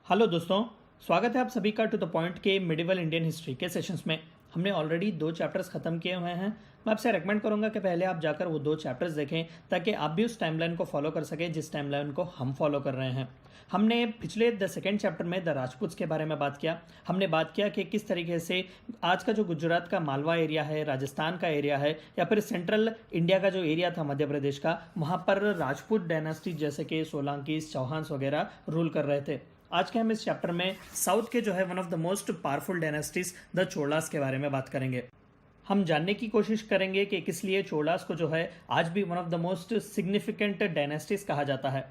Hello दोस्तों, स्वागत है आप सभी का टू द पॉइंट के मिडिवल इंडियन हिस्ट्री के सेशंस में। हमने ऑलरेडी 2 चैप्टर्स ख़त्म किए हुए हैं। मैं आपसे रेकमेंड करूंगा कि पहले आप जाकर वो 2 चैप्टर्स देखें ताकि आप भी उस टाइमलाइन को फॉलो कर सकें जिस टाइमलाइन को हम फॉलो कर रहे हैं। हमने पिछले द सेकेंड चैप्टर में द राजपूत्स के बारे में बात किया। हमने बात किया कि किस तरीके से आज का जो गुजरात का मालवा एरिया है, राजस्थान का एरिया है, या फिर सेंट्रल इंडिया का जो एरिया था मध्य प्रदेश का, वहाँ पर राजपूत डायनास्टी जैसे कि सोलंकी, चौहान्स वगैरह रूल कर रहे थे। आज के हम इस चैप्टर में साउथ के जो है one of the most powerful dynasties the Cholas के बारे में बात करेंगे। हम जानने की कोशिश करेंगे कि किस लिए चोलास को जो है आज भी one of the most significant dynasties कहा जाता है।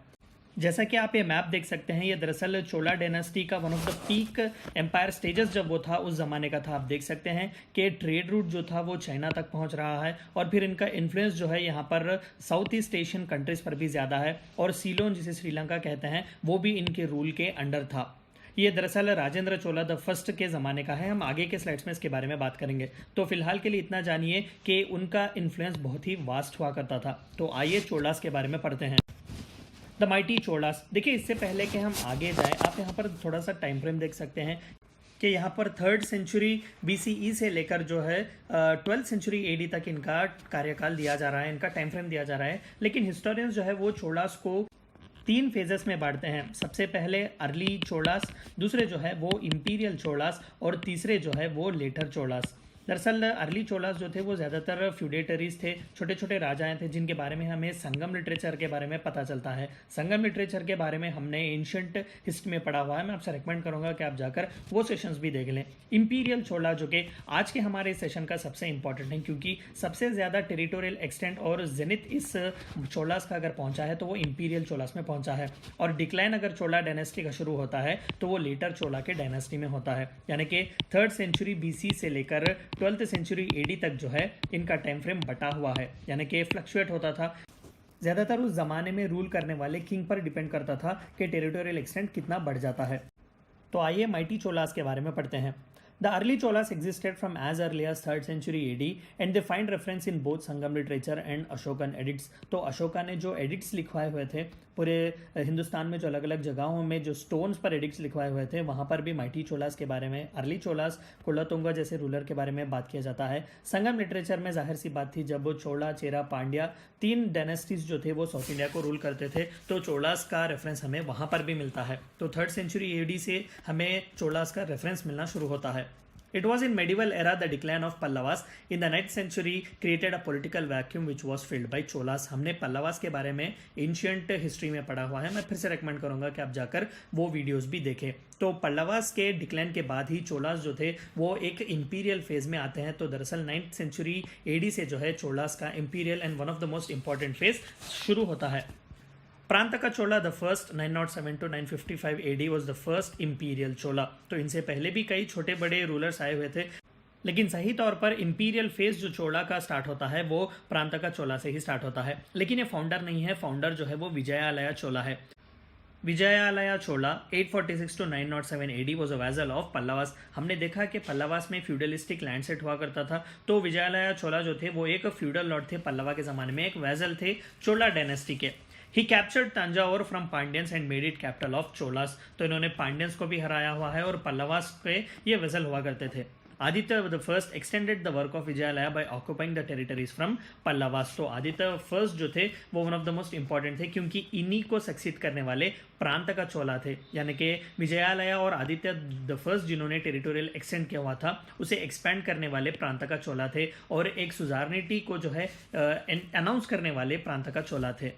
जैसा कि आप ये मैप देख सकते हैं, ये दरअसल चोला डायनेस्टी का one of the peak empire stages जब वो था उस ज़माने का था। आप देख सकते हैं कि ट्रेड रूट जो था वो चाइना तक पहुंच रहा है और फिर इनका इन्फ्लुएंस जो है यहाँ पर साउथ ईस्ट एशियन कंट्रीज़ पर भी ज़्यादा है और सीलोन जिसे श्रीलंका कहते हैं वो भी इनके रूल के अंडर था। ये दरअसल राजेंद्र चोला द फर्स्ट के ज़माने का है। हम आगे के स्लाइड्स में इसके बारे में बात करेंगे। तो फिलहाल के लिए इतना जानिए कि उनका इन्फ्लुएंस बहुत ही वास्ट हुआ करता था। तो आइए चोलास के बारे में पढ़ते हैं। The mighty Cholas. देखिए, इससे पहले कि हम आगे जाएं, आप यहाँ पर थोड़ा सा टाइम फ्रेम देख सकते हैं कि यहाँ पर 3rd सेंचुरी BCE से लेकर जो है 12th सेंचुरी AD तक इनका कार्यकाल दिया जा रहा है, इनका टाइम फ्रेम दिया जा रहा है। लेकिन हिस्टोरियंस जो है वो चोलास को 3 फेजेस में बांटते हैं। सबसे पहले अर्ली चोलास, दूसरे जो है वो इंपीरियल चोलास और तीसरे जो है वो लेटर चोलास। दरअसल अर्ली चोलास जो थे वो ज़्यादातर फ्यूडेटरीज थे, छोटे छोटे राजाएं थे जिनके बारे में हमें संगम लिटरेचर के बारे में पता चलता है। संगम लिटरेचर के बारे में हमने एंशिएंट हिस्ट्री में पढ़ा हुआ है। मैं आपसे रेकमेंड करूंगा कि आप जाकर वो सेशंस भी देख लें। इंपीरियल चोला जो कि आज के हमारे सेशन का सबसे इंपॉर्टेंट है क्योंकि सबसे ज़्यादा टेरिटोरियल एक्सटेंट और जेनिथ इस चोलास का अगर पहुंचा है तो वो इंपीरियल चोलास में पहुंचा है और डिक्लाइन अगर चोला डायनेस्टी का शुरू होता है तो वो लेटर चोला के डायनेस्टी में होता है। यानी कि 3rd सेंचुरी BC से लेकर 12th सेंचुरी AD तक जो है इनका टाइम फ्रेम बटा हुआ है, यानी कि फ्लक्चुएट होता था। ज़्यादातर उस ज़माने में रूल करने वाले किंग पर डिपेंड करता था कि टेरिटोरियल एक्सटेंट कितना बढ़ जाता है। तो आइए माइटी चोलास के बारे में पढ़ते हैं। The early Cholas existed from as early as 3rd century AD and they find reference in both Sangam literature and Ashokan edits। तो अशोका ने जो एडिट्स लिखवाए हुए थे पूरे हिंदुस्तान में, जो अलग अलग जगहों में जो स्टोन्स पर एडिट्स लिखवाए हुए थे, वहाँ पर भी माइटी चोलास के बारे में, अर्ली चोलास, कुलतुंगा जैसे रूलर के बारे में बात किया जाता है। संगम लिटरेचर में जाहिर सी बात थी, जब वो चोला, चेरा, पांड्या 3 डायनेस्टीज जो थे वो साउथ इंडिया को रूल करते थे, तो चोलास का रेफरेंस हमें वहाँ पर भी मिलता है। तो 3rd सेंचुरी AD से हमें चोलास का रेफरेंस मिलना शुरू होता है। It was in medieval era the decline of Pallavas in the 9th century created a political vacuum which was filled by Cholas। हमने पल्लवास के बारे में एंशिएंट हिस्ट्री में पढ़ा हुआ है। मैं फिर से रेकमेंड करूंगा कि आप जाकर वो वीडियोस भी देखें। तो पल्लवास के डिक्लाइन के बाद ही चोलास जो थे वो एक इंपीरियल फेज में आते हैं। तो दरअसल 9th सेंचुरी AD से जो है चोलास का imperial and one of the most important phase शुरू होता है। Parantaka Chola the first 907 to 955 AD was the first imperial Chola. तो इनसे पहले भी कई छोटे बड़े रूलर्स आए हुए थे, लेकिन सही तौर पर इंपीरियल फेज जो चोला का स्टार्ट होता है वो प्रांतका चोला से ही स्टार्ट होता है। लेकिन ये फाउंडर नहीं है, फाउंडर जो है वो विजयालया चोला है। विजयालया चोला 846 to 907 AD was a vessel of Pallavas. हमने देखा कि पल्लवास में फ्यूडलिस्टिक लैंड सेट हुआ करता था। तो विजयालया चोला जो थे वो एक फ्यूडल लॉर्ड थे, पल्लवा के ज़माने में एक वैसल थे चोला डायनेस्टी के। He captured Tanjore from Pandyans and made it capital of Cholas। तो इन्होंने पांड्यंस को भी हराया हुआ है और पल्लवास के ये वेसल हुआ करते थे। Aditya the first extended the work of Vijayalaya by occupying the territories from Pallavas. तो आदित्य फर्स्ट जो थे वो one of the most important थे क्योंकि इन्हीं को सक्सीड करने वाले प्रांत का चोला थे, यानी कि विजयालया और आदित्य द फर्स्ट जिन्होंने टेरिटोरियल एक्सटेंड किया हुआ था उसे एक्सपेंड करने वाले प्रांत का चोला थे और एक सुजारनिटी को जो है अनाउंस करने वाले प्रांत का चोला थे।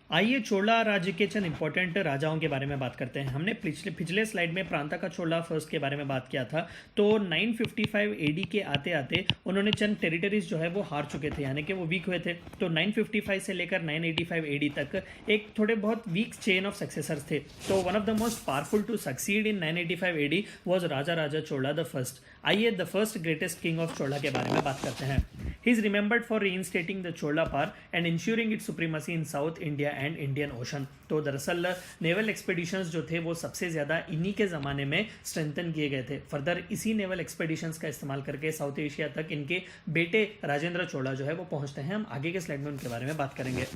आइए चोला राज्य के चंद इंपॉर्टेंट राजाओं के बारे में बात करते हैं। हमने पिछले स्लाइड में प्रांता का चोला फर्स्ट के बारे में बात किया था। तो 955 AD के आते आते उन्होंने चंद टेरिटरीज जो है वो हार चुके थे, यानी कि वो वीक हुए थे। तो 955 से लेकर 985 AD तक एक थोड़े बहुत वीक चेन ऑफ सक्सेसर्स थे। तो one of the most powerful to succeed in 985 AD was Raja Chola the first. आइए the first greatest king of Chola के बारे में बात करते हैं। He is remembered for reinstating the Chola power and ensuring its supremacy in south India and Indian ocean. तो दरअसल naval expeditions जो थे वो सबसे ज़्यादा इन्हीं के ज़माने में स्ट्रेंथन किए गए थे। फर्दर इसी नेवल एक्सपेडिशंस का इस्तेमाल करके साउथ एशिया तक इनके बेटे राजेंद्र चोला जो है वो पहुंचते हैं। हम आगे के स्लाइड में उनके बारे में बात करेंगे।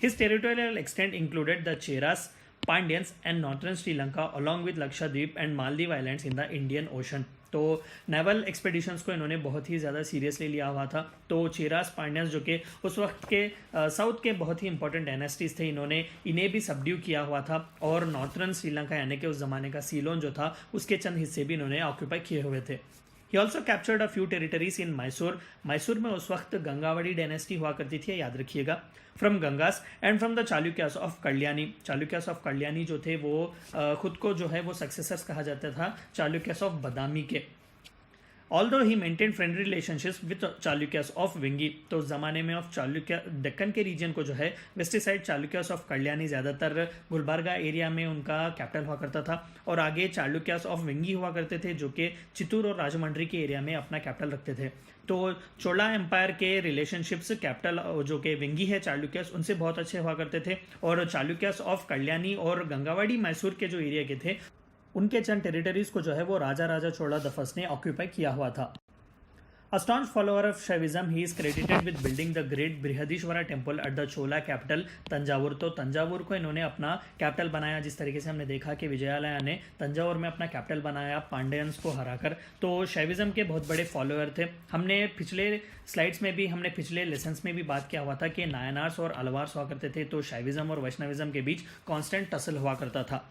His territorial extent included the Cheras, Pandyans and northern Sri Lanka along with Lakshadweep and Maldive Islands in the Indian Ocean. तो नेवल एक्सपेडिशंस को इन्होंने बहुत ही ज़्यादा सीरियसली लिया हुआ था। तो चेरास पांड्यास जो कि उस वक्त के साउथ के बहुत ही इंपॉर्टेंट डायनेस्टीज थे, इन्होंने इन्हें भी सबड्यू किया हुआ था और नॉर्थर्न श्रीलंका यानी कि उस ज़माने का सीलोन जो था उसके चंद हिस्से भी इन्होंने ऑक्यूपाई किए हुए थे। He also captured a few territories in Mysore. Mysore में उस वक्त गंगावड़ी डायनेस्टी हुआ करती थी, याद रखिएगा। From Gangas and from the Chalukyas of Kalyani. Chalukyas of Kalyani जो थे वो खुद को जो है वो सक्सेसर्स कहा जाता था चालुक्यास ऑफ बदामी के। Although he maintain friendly relationships with Chalukyas of Vengi. तो उस जमाने में ऑफ चालुक्या दक्कन के रीजन को जो है वेस्टी साइड चालुक्यास ऑफ कल्याणी ज़्यादातर गुलबर्गा एरिया में उनका कैपिटल हुआ करता था और आगे चालुक्यास ऑफ विंगी हुआ करते थे जो कि चित्तूर और राजमंड्री के एरिया में अपना कैपिटल रखते थे। तो चोला एम्पायर के रिलेशनशिप्स कैपिटल जो कि विंगी है चालुक्यास उनसे बहुत अच्छे हुआ करते थे और चालुक्यास ऑफ कल्याणी और गंगावाड़ी मैसूर के जो एरिया के थे उनके चंद टेरिटरीज को जो है वो राजा चोला द फर्स्ट ने ऑक्यूपाई किया हुआ था। A staunch follower of Shaivism, he is credited with building the great Brihadeeswara temple at the Chola capital Thanjavur. तो तंजावुर को इन्होंने अपना कैपिटल बनाया, जिस तरीके से हमने देखा कि विजयालया ने तंजावुर में अपना कैपिटल बनाया पांड्यंस को हराकर। तो शैविज्म के बहुत बड़े फॉलोअर थे। हमने पिछले स्लाइड्स में भी हमने पिछले लेसन्स में भी बात किया हुआ था कि नायनार्स और अलवार्स हुआ करते थे, तो शैविज्म और वैष्णविज्म के बीच कॉन्स्टेंट टसल हुआ करता था।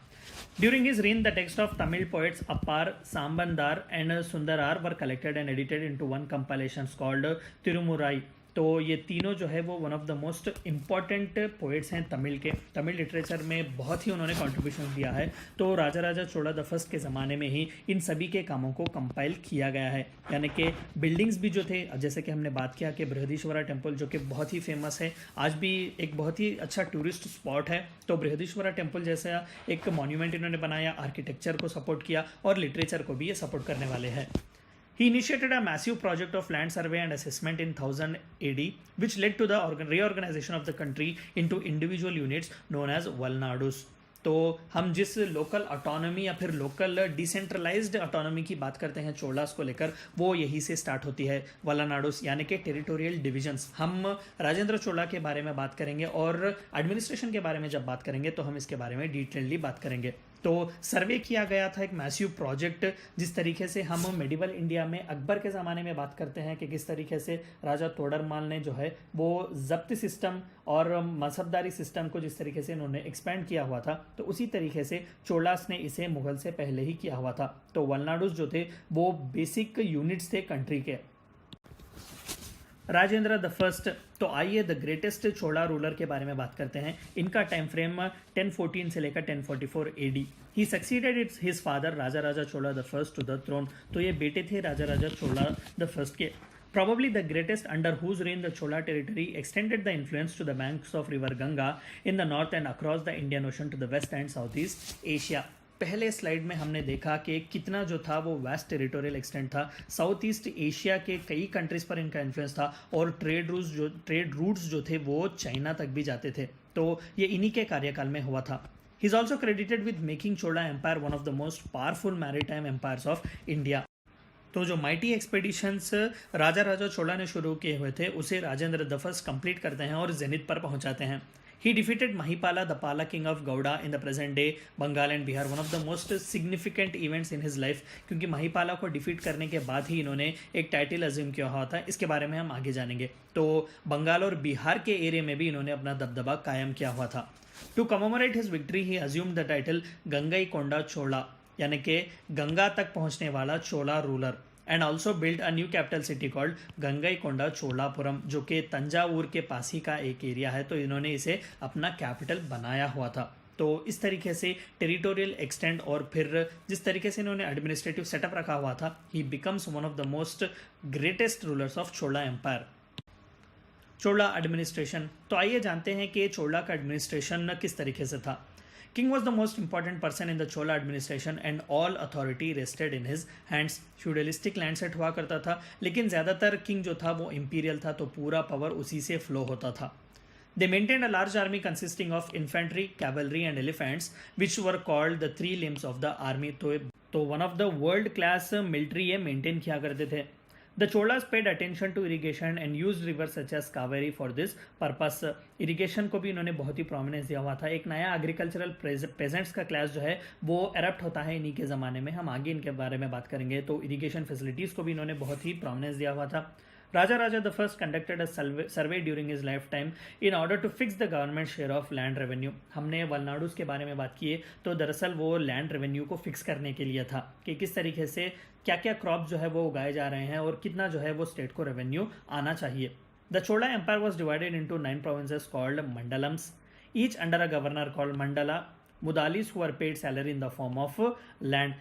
During his reign, the text of Tamil poets Appar, Sambandar and Sundarar were collected and edited into one compilation called Tirumurai. तो ये तीनों जो है वो one of the most important poets हैं तमिल के। तमिल लिटरेचर में बहुत ही उन्होंने कंट्रीब्यूशन दिया है। तो राजा चोला द फर्स्ट के ज़माने में ही इन सभी के कामों को कंपाइल किया गया है। यानी कि बिल्डिंग्स भी जो थे, जैसे कि हमने बात किया कि बृहदीश्वरा टेम्पल जो कि बहुत ही फेमस है, आज भी एक बहुत ही अच्छा टूरिस्ट स्पॉट है। तो बृहदीश्वरा टेम्पल जैसा एक मॉन्यूमेंट इन्होंने बनाया, आर्किटेक्चर को सपोर्ट किया और लिटरेचर को भी ये सपोर्ट करने वाले हैं। He initiated a massive project of land survey and assessment in 1000 AD, which led to the reorganization of the country into individual units known as Valnadus. तो हम जिस लोकल ऑटोनॉमी या फिर लोकल डिसेंट्रलाइज्ड ऑटोनॉमी की बात करते हैं चोलास को लेकर, वो यहीं से स्टार्ट होती है, वलानाडुस यानी कि टेरिटोरियल डिविजन्स। हम राजेंद्र चोला के बारे में बात करेंगे और एडमिनिस्ट्रेशन के बारे में जब बात करेंगे तो हम इसके बारे में डिटेलली बात करेंगे। तो सर्वे किया गया था एक मैसिव प्रोजेक्ट, जिस तरीके से हम मेडिवल इंडिया में अकबर के ज़माने में बात करते हैं कि किस तरीके से राजा तोडरमाल ने जो है वो जब्त सिस्टम और मसबदारी सिस्टम को जिस तरीके से इन्होंने एक्सपेंड किया हुआ था, तो उसी तरीके से चोलास ने इसे मुगल से पहले ही किया हुआ था। तो वलनाडुस जो थे वो बेसिक यूनिट्स थे कंट्री के। राजेंद्र द फर्स्ट, तो आइए द ग्रेटेस्ट चोला रूलर के बारे में बात करते हैं। इनका टाइम फ्रेम 1014 से लेकर 1044 AD। He succeeded its his father Raja Chola the first to the throne. तो ये बेटे थे राजा चोला द फर्स्ट के। Probably the greatest, under whose reign the Chola territory extended the influence to the banks of river Ganga in the north and across the Indian Ocean to the west and southeast Asia। पहले slide में हमने देखा कि कितना जो था वो waste territorial extent था, साउथ ईस्ट एशिया के कई कंट्रीज पर इनका इन्फ्लुएंस था और ट्रेड रूट्स जो थे वो चाइना तक भी जाते थे। तो ये इन्हीं के कार्यकाल में हुआ था। He is also credited with making Chola empire one of the most powerful maritime empires of India. तो जो माइटी एक्सपेडिशंस राजा चोला ने शुरू किए हुए थे उसे राजेंद्र द फर्स्ट कंप्लीट करते हैं और जेनिथ पर पहुंचाते हैं। He defeated Mahipala, the Pala king of Gauda in the present day Bengal and Bihar, one of the most significant events in his life, क्योंकि महिपाला को डिफीट करने के बाद ही इन्होंने एक टाइटल अज्यूम किया हुआ था। इसके बारे में हम आगे जानेंगे। तो बंगाल और बिहार के एरिया में भी इन्होंने अपना दबदबा कायम किया हुआ था। To commemorate his victory he assumed the title Gangai Konda Chola, यानी कि गंगा तक पहुंचने वाला Chola ruler, and also build a new capital city called Gangaikonda Cholapuram, जो कि तंजावुर के पास ही का एक एरिया है। तो इन्होंने इसे अपना कैपिटल बनाया हुआ था। तो इस तरीके से टेरिटोरियल एक्सटेंड और फिर जिस तरीके से इन्होंने एडमिनिस्ट्रेटिव सेटअप रखा हुआ था, he becomes one of the most greatest rulers of Chola empire. Chola administration, तो आइए जानते हैं कि चोला का एडमिनिस्ट्रेशन किस तरीके से था। King was the most important person in the Chola administration and all authority rested in his hands। Feudalistic land set हुआ करता था, लेकिन ज़्यादातर किंग जो था वो इम्पीरियल था, तो पूरा पावर उसी से फ्लो होता था। They maintained a large army consisting of infantry, cavalry and elephants, which were called the three limbs of the army। तो one of the world class military ये मेंटेन किया करते थे। The Cholas paid attention to irrigation and use river such as Kaveri for this purpose. Irrigation को भी इन्होंने बहुत ही prominence दिया हुआ था। एक नया एग्रीकल्चरल पेजेंट्स का क्लास जो है वो एरप्ट होता है इन्हीं के ज़माने में, हम आगे इनके बारे में बात करेंगे। तो इरीगेशन फैसिलिटीज़ को भी इन्होंने बहुत ही प्रोमिनेंस दिया हुआ था। Raja the first conducted a survey during his lifetime in order to fix the government share of land revenue। हमने वलनाडुस के बारे में बात की है, तो दरअसल वो लैंड रेवेन्यू को फिक्स करने के लिए था कि किस तरीके से क्या क्या क्रॉप जो है वो उगाए जा रहे हैं और कितना जो है वो स्टेट को रेवेन्यू आना चाहिए। The Chola empire was divided into 9 provinces called mandalams, each under a governor called mandala, mudalis who are paid salary in the form of land.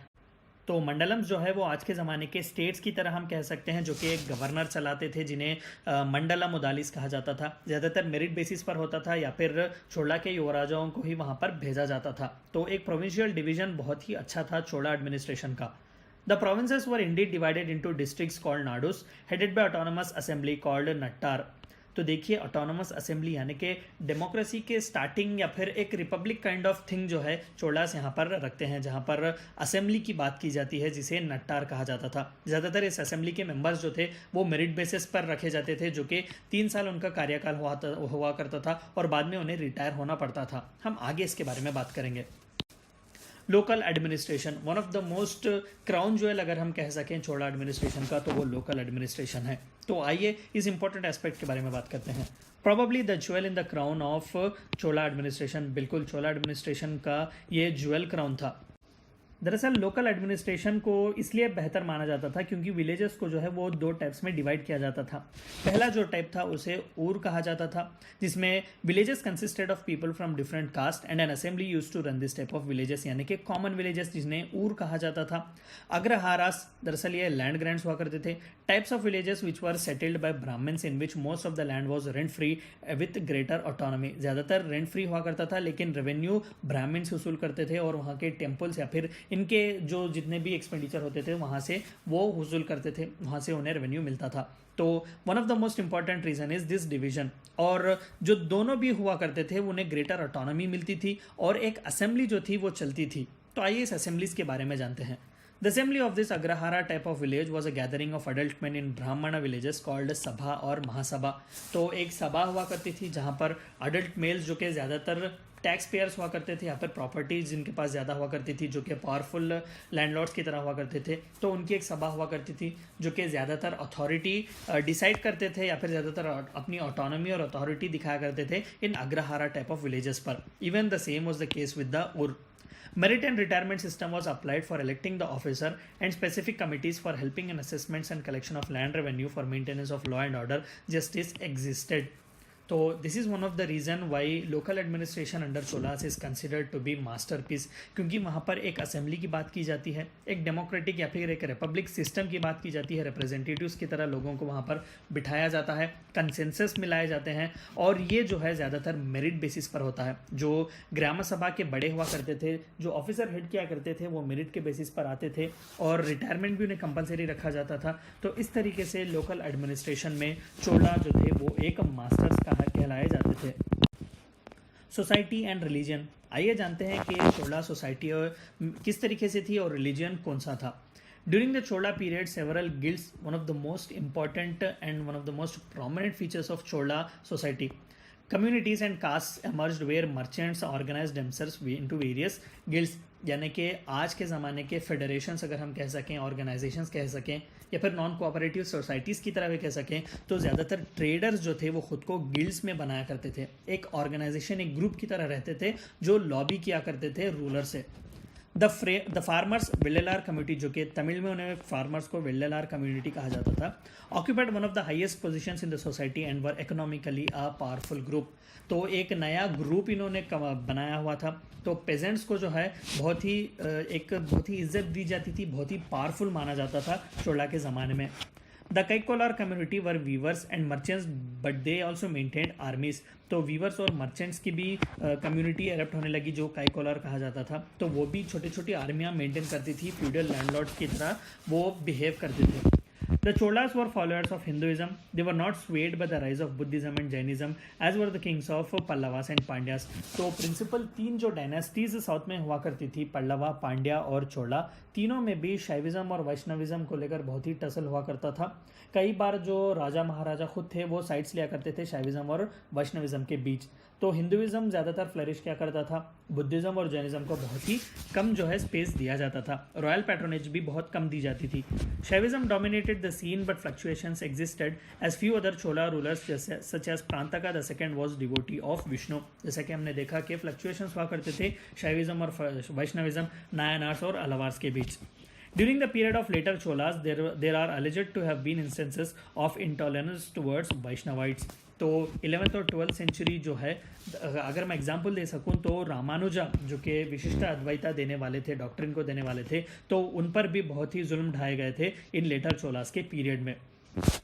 तो मंडलम्स जो है वो आज के ज़माने के स्टेट्स की तरह हम कह सकते हैं, जो कि एक गवर्नर चलाते थे जिन्हें मंडला मुदालिस कहा जाता था। ज़्यादातर मेरिट बेसिस पर होता था या फिर चोला के युवराजाओं को ही वहाँ पर भेजा जाता था। तो एक प्रोविंशियल डिवीजन बहुत ही अच्छा था चोला एडमिनिस्ट्रेशन का। The provinces were indeed divided into districts called nadus headed by autonomous assembly called Nattar. तो देखिए ऑटोनमस असेंबली यानी कि डेमोक्रेसी के स्टार्टिंग या फिर एक रिपब्लिक काइंड ऑफ थिंग जो है चोलास यहाँ पर रखते हैं, जहाँ पर असेंबली की बात की जाती है जिसे नट्टार कहा जाता था। ज़्यादातर इस असेंबली के मेंबर्स जो थे वो मेरिट बेसिस पर रखे जाते थे, जो कि 3 साल उनका कार्यकाल हुआ करता था और बाद में उन्हें रिटायर होना पड़ता था। हम आगे इसके बारे में बात करेंगे। Local administration one of the most crown jewel अगर हम कह सकें चोला एडमिनिस्ट्रेशन का, तो वो लोकल एडमिनिस्ट्रेशन है। तो आइए इस इंपॉर्टेंट एस्पेक्ट के बारे में बात करते हैं। Probably the jewel in the crown of Chola administration, बिल्कुल चोला एडमिनिस्ट्रेशन का ये ज्वेल क्राउन था। दरअसल लोकल एडमिनिस्ट्रेशन को इसलिए बेहतर माना जाता था क्योंकि विलेजेस को जो है वो 2 टाइप्स में डिवाइड किया जाता था। पहला जो टाइप था उसे ऊर कहा जाता था, जिसमें villages consisted of people from different caste and an assembly used to run this type of villages, यानी कि कॉमन विलेजेस जिन्हें ऊर कहा जाता था। अग्रहारास दरअसल ये लैंड ग्रांट्स हुआ करते थे। Types of villages which were settled by Brahmans in which most of the land was rent free with greater autonomy. ज़्यादातर रेंट फ्री हुआ करता था, लेकिन रेवेन्यू ब्राह्मण्स वसूल करते थे और वहाँ के टेम्पल्स या फिर इनके जो जितने भी एक्सपेंडिचर होते थे वहाँ से वो वसूल करते थे, वहाँ से उन्हें रेवेन्यू मिलता था। तो one of the most important reason is this division. और जो दोनों भी हुआ करते थे उन्हें ग्रेटर ऑटोनॉमी मिलती थी और एक असेंबली जो थी वो चलती थी। तो आइए इस असेंबलीज के बारे में जानते हैं। The assembly of this Agrahara type of village was a gathering of adult men in Brahmana villages called सभा और महासभा। तो एक सभा हुआ करती थी जहाँ पर अडल्ट मेल्स जो कि ज़्यादातर टैक्स पेयर्स हुआ करते थे या फिर प्रॉपर्टीज जिनके पास ज़्यादा हुआ करती थी, जो कि पावरफुल लैंडलॉर्ड्स की तरह हुआ करते थे, तो उनकी एक सभा हुआ करती थी जो कि ज़्यादातर अथॉरिटी डिसाइड करते थे या फिर ज़्यादातर अपनी ऑटोनॉमी और अथॉरिटी दिखाया करते थे इन अग्रहारा टाइप ऑफ विलेजेस पर। Even the same was the case with the उर। Merit and retirement system was applied for electing the officer and specific committees for helping in assessments and collection of land revenue for maintenance of law and order justice existed. तो this is one of the reason why local administration under Cholas is considered to be masterpiece, क्योंकि वहाँ पर एक assembly की बात की जाती है, एक डेमोक्रेटिक या फिर एक रिपब्लिक सिस्टम की बात की जाती है, रिप्रेजेंटेटिव्स की तरह लोगों को वहाँ पर बिठाया जाता है, कंसेंसस मिलाए जाते हैं और ये जो है ज़्यादातर मेरिट बेसिस पर होता है। जो ग्राम सभा के बड़े हुआ करते थे, जो ऑफिसर हेड किया करते थे, वो मेरिट के बेसिस पर आते थे और रिटायरमेंट भी उन्हें कंपलसरी रखा जाता था। तो इस तरीके से लोकल एडमिनिस्ट्रेशन में चोला जो थे वो एक मास्टर्स का कहलाए जाते थे। सोसाइटी एंड रिलीजन, आइए जानते हैं कि चोला सोसाइटी किस तरीके से थी और रिलीजन कौन सा था। During the Chola period several guilds, one of the most important and one of the most prominent features of Chola society, communities and castes emerged where merchants organized themselves into various guilds, यानी कि आज के ज़माने के federations अगर हम कह सकें, ऑर्गेनाइजेशंस कह सकें या फिर नॉन कोऑपरेटिव सोसाइटीज़ की तरह भी कह सकें, तो ज़्यादातर ट्रेडर्स जो थे वो खुद को गिल्ड्स में बनाया करते थे। एक ऑर्गेनाइजेशन, एक ग्रुप की तरह रहते थे जो लॉबी किया करते थे रूलर से। द फार्मर्स वेल्लेलार कम्युनिटी, जो कि तमिल में उन्हें फार्मर्स को वेल्लेलार कम्युनिटी कहा जाता था, occupied one of the highest positions in the society and were economically a powerful group. तो एक नया ग्रुप इन्होंने बनाया हुआ था। तो पेजेंट्स को जो है बहुत ही इज्जत दी जाती थी, बहुत ही पावरफुल माना जाता था चोला के ज़माने में। The Kaikolar community were weavers and merchants but they also maintained armies. तो वीवर्स और मर्चेंट्स की भी कम्युनिटी एरप्ट होने लगी जो काइकोलार कहा जाता था। तो वो भी छोटी छोटी आर्मियाँ मेंटेन करती थी, फ्यूडल लैंडलॉर्ड्स की तरह वो बिहेव करते थे। The Cholas were followers of Hinduism. They were not swayed by the rise of Buddhism and Jainism as were the kings of Pallavas and Pandyas. तो प्रिंसिपल तीन जो डायनेस्टीज साउथ में हुआ करती थी, पल्लवा, पांड्या और चोला, तीनों में भी शैविज्म और वैष्णविज्म को लेकर बहुत ही टसल हुआ करता था। कई बार जो राजा महाराजा खुद थे वो साइड्स लिया करते थे शैविज्म और वैष्णविज्म के बीच। तो हिंदुइज्म ज़्यादातर फ्लरिश किया करता था, बुद्धिज़्म और जैनिज्म को बहुत ही कम जो है स्पेस दिया जाता था, रॉयल पैट्रोनेज भी बहुत कम दी जाती थी। Shaivism dominated the scene but fluctuations existed as few other Chola rulers such as Parantaka the second was devotee of Vishnu. जैसा कि हमने देखा कि फ्लक्चुएशंस हुआ करते थे शैविज्म और वैष्णविज्म, नायनार्स और अलवार्स के बीच। During the period of later Cholas, there are alleged to have been instances of intolerance towards Vaishnavites. तो 11th और 12th सेंचुरी जो है, अगर मैं एग्जांपल दे सकूं तो रामानुजा जो कि विशिष्ट अद्वैता देने वाले थे, डॉक्ट्रिन को देने वाले थे, तो उन पर भी बहुत ही जुल्म ढाए गए थे इन लेटर चोलास के पीरियड में।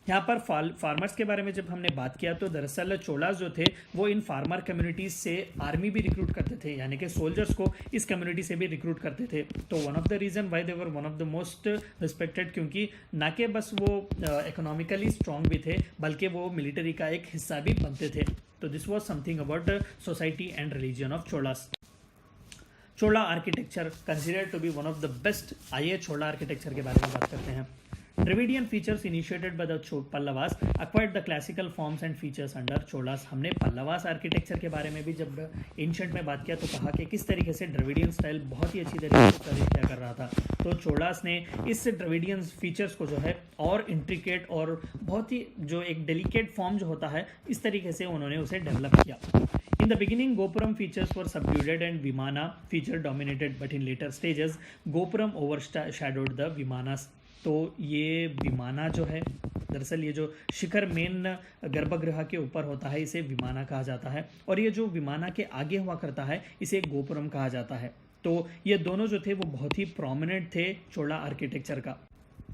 यहाँ पर फार्मर्स के बारे में जब हमने बात किया तो दरअसल चोलास जो थे वो इन फार्मर कम्युनिटीज से आर्मी भी रिक्रूट करते थे, यानी कि सोल्जर्स को इस कम्युनिटी से भी रिक्रूट करते थे। तो one of the reason why they were one of the most respected, क्योंकि ना कि बस वो इकोनॉमिकली स्ट्रॉन्ग भी थे बल्कि वो मिलिट्री का एक हिस्सा भी बनते थे। तो this was something about society and religion of Cholas. Chola architecture considered to be one of the best. आइए चोला आर्किटेक्चर के बारे में बात करते हैं। Dravidian features initiated by the Pallavas acquired the classical forms and features under Cholas। हमने Pallavas architecture के बारे में भी जब एंशंट में बात किया तो कहा कि किस तरीके से ड्रविडियन स्टाइल बहुत ही अच्छी तरीके से फ्लरिश किया कर रहा था। तो चोलास ने इस ड्रविडियन फीचर्स को जो है और इंट्रिकेट और बहुत ही जो एक डेलिकेट फॉर्म जो होता है इस तरीके से उन्होंने उसे डेवलप किया। In the beginning, Gopuram features were subdued and Vimana feature dominated, but in later stages, Gopuram overshadowed the Vimanas। तो ये विमाना जो है, दरअसल ये जो शिखर मेन गर्भगृह के ऊपर होता है इसे विमाना कहा जाता है, और ये जो विमाना के आगे हुआ करता है इसे गोपुरम कहा जाता है। तो ये दोनों जो थे वो बहुत ही प्रोमिनेंट थे चोला आर्किटेक्चर का।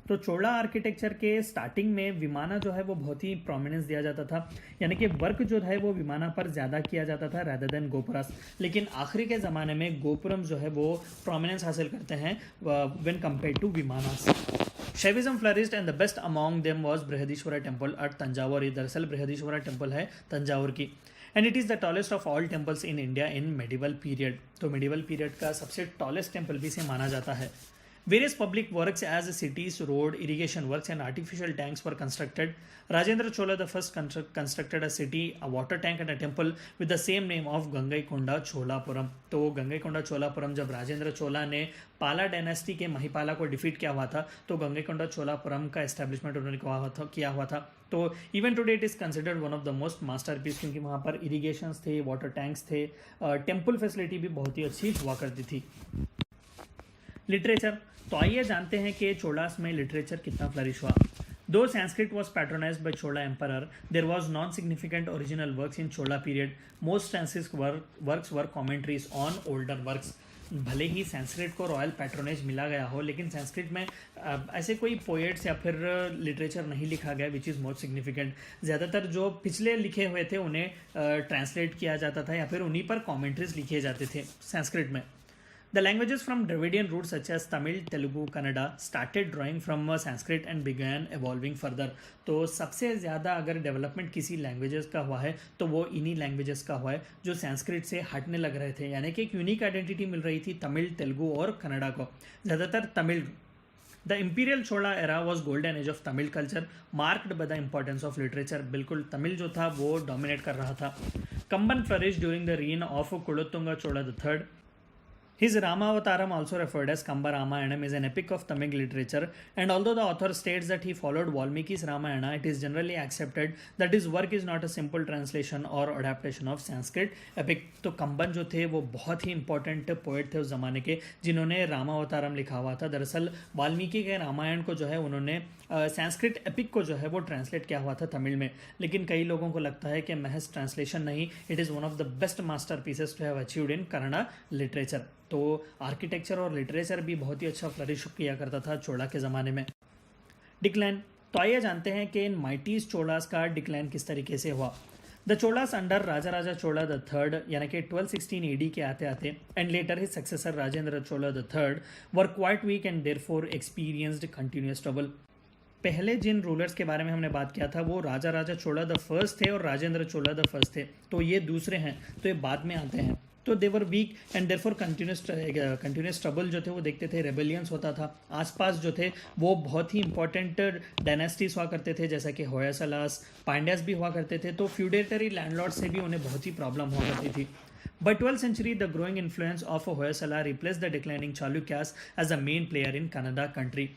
तो चोला आर्किटेक्चर के स्टार्टिंग में विमाना जो है वो बहुत ही प्रोमिनेंस दिया जाता था, यानी कि वर्क जो है वो विमाना पर ज़्यादा किया जाता था रादर देन गोपुरस। लेकिन आखिरी के ज़माने में गोपुरम जो है वो प्रोमिनेंस हासिल करते हैं when compared to vimanas. Shaivism flourished and the best among them was Brihadishwara temple at Thanjavur. ये दरअसल बृहदीश्वरा टेम्पल है तंजावुर की, and it is the tallest of all temples in India in medieval period. तो मेडिवल पीरियड का सबसे टॉलेस्ट टेम्पल भी इसे माना जाता है। Various public works as cities, road, irrigation works and artificial tanks were constructed. Rajendra Chola the first constructed a city, a water tank and a temple with the same name of Gangaikonda Cholapuram। तो गंगईकोंडा चोलापुरम जब राजेंद्र चोला ने पाला dynasty के महिपाला को defeat किया हुआ था तो गंगईकोंडा चोलापुरम का एस्टेब्लिशमेंट उन्होंने किया हुआ था। तो even today it is considered one of the most masterpiece, क्योंकि वहाँ पर इरीगेशंस थे, वाटर टैंक्स थे, टेम्पल फैसिलिटी भी बहुत ही अच्छी हुआ करती थी। लिटरेचर, तो आइए जानते हैं कि चोलास में लिटरेचर कितना फ्लरिश हुआ। Though Sanskrit was patronized by Chola Emperor, there was non-significant original works in Chola period. Most Sanskrit works were commentaries on older works। भले ही संस्कृत को रॉयल पैट्रोनेज मिला गया हो, लेकिन संस्कृत में ऐसे कोई पोएट्स या फिर लिटरेचर नहीं लिखा गया विच इज़ मोस्ट सिग्निफिकेंट। ज़्यादातर जो पिछले लिखे हुए थे उन्हें ट्रांसलेट किया जाता था या फिर उन्हीं पर कॉमेंट्रीज लिखे जाते थे संस्कृत में। The languages from Dravidian roots such as Tamil, Telugu, Kannada started drawing from Sanskrit and began evolving further। तो सबसे ज़्यादा अगर डेवलपमेंट किसी लैंग्वेजेस का हुआ है तो वो इन्हीं लैंग्वेजेस का हुआ है जो संस्कृत से हटने लग रहे थे, यानी कि एक यूनिक आइडेंटिटी मिल रही थी तमिल, तेलुगु और कन्नड़ा को, ज़्यादातर Tamil. The imperial Chola era was golden age of Tamil culture marked by the importance of literature. बिल्कुल तमिल जो था वो डोमिनेट कर रहा था। Kamban flourished during the reign of Kulottunga Chola III। His Ramavataram, also referred as Kamba Ramayanam, is an epic of Tamil literature, and although the author states that he followed Valmiki's Ramayana, it is generally accepted that his work is not a simple translation or adaptation of Sanskrit epic। तो कंबन जो थे वो बहुत ही important poet थे उस ज़माने के, जिन्होंने रामावतारम लिखा हुआ था। दरअसल वाल्मीकि के रामायण को जो है उन्होंने संस्कृत एपिक को जो है वो ट्रांसलेट किया हुआ था तमिल में, लेकिन कई लोगों को लगता है कि महज ट्रांसलेशन नहीं, it is one of the best master pieces to have achieved in Kannada literature. तो आर्किटेक्चर और लिटरेचर भी बहुत ही अच्छा फ्लरिश किया करता था चोला के ज़माने में। डिक्लाइन, तो आइए जानते हैं कि इन माइटीज चोलास का डिक्लाइन किस तरीके से हुआ। The Cholas under Raja Chola III, यानी कि 1216 AD के आते आते, and later his successor Rajendra Chola III were quite weak and therefore experienced continuous trouble. पहले जिन रूलर्स के बारे में हमने बात किया था वो राजा राजा चोला द फर्स्ट थे और राजेंद्र चोला द फर्स्ट थे, तो ये दूसरे हैं, तो ये बाद में आते हैं। तो they were weak and therefore continuous trouble जो थे वो देखते थे, रेबेलियंस होता था। आसपास जो थे वो बहुत ही इंपॉर्टेंट डायनेस्टीज हुआ करते थे, जैसा कि होयसलास, पांड्यास भी हुआ करते थे, तो फ्यूडेटरी लैंडलॉर्ड से भी उन्हें बहुत ही प्रॉब्लम हुआ करती थी। By 12th century, the growing influence of Hoysala replaced the declining Chalukyas as a main player in Kannada country.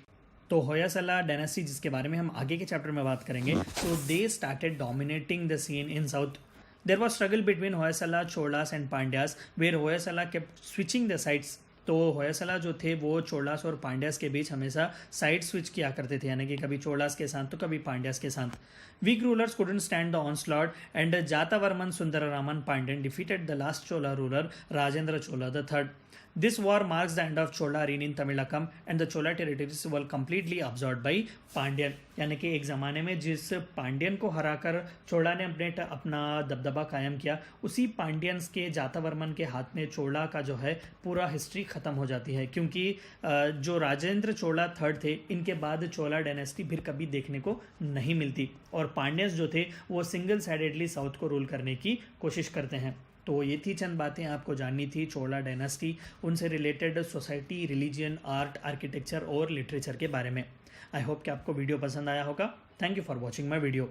तो होयसला डायनेस्टी जिसके बारे में हम आगे के चैप्टर में बात करेंगे, तो they started dominating the scene in south. There was struggle between Hoysala, Cholas and Pandyas where Hoysala kept switching the sides. तो होयसला जो थे वो चोलास और पांड्यास के बीच हमेशा साइड स्विच किया करते थे, यानी कि कभी चोलास के साथ तो कभी पांड्यास के साथ. Weak rulers couldn't stand the onslaught and Jatavarman Sundararaman Pandyan defeated the last Chola ruler Rajendra Chola III. This war marks the end of Chola reign in Tamilakam and the Chola territories were completely absorbed by Pandyan. यानी कि एक ज़माने में जिस पांड्यन को हराकर चोला ने अपना दबदबा कायम किया, उसी पांड्यंस के जातावर्मन के हाथ में चोला का जो है पूरा हिस्ट्री ख़त्म हो जाती है, क्योंकि जो राजेंद्र चोला थर्ड थे इनके बाद चोला डायनेस्टी फिर कभी देखने को नहीं मिलती, और पांड्यंस जो थे वो सिंगल साइडेडली साउथ को रूल करने की कोशिश करते हैं. तो ये थी चंद बातें आपको जाननी थी चोला डायनेस्टी, उनसे related society, religion, art, architecture और लिटरेचर के बारे में. आई होप कि आपको वीडियो पसंद आया होगा. Thank you for watching my video.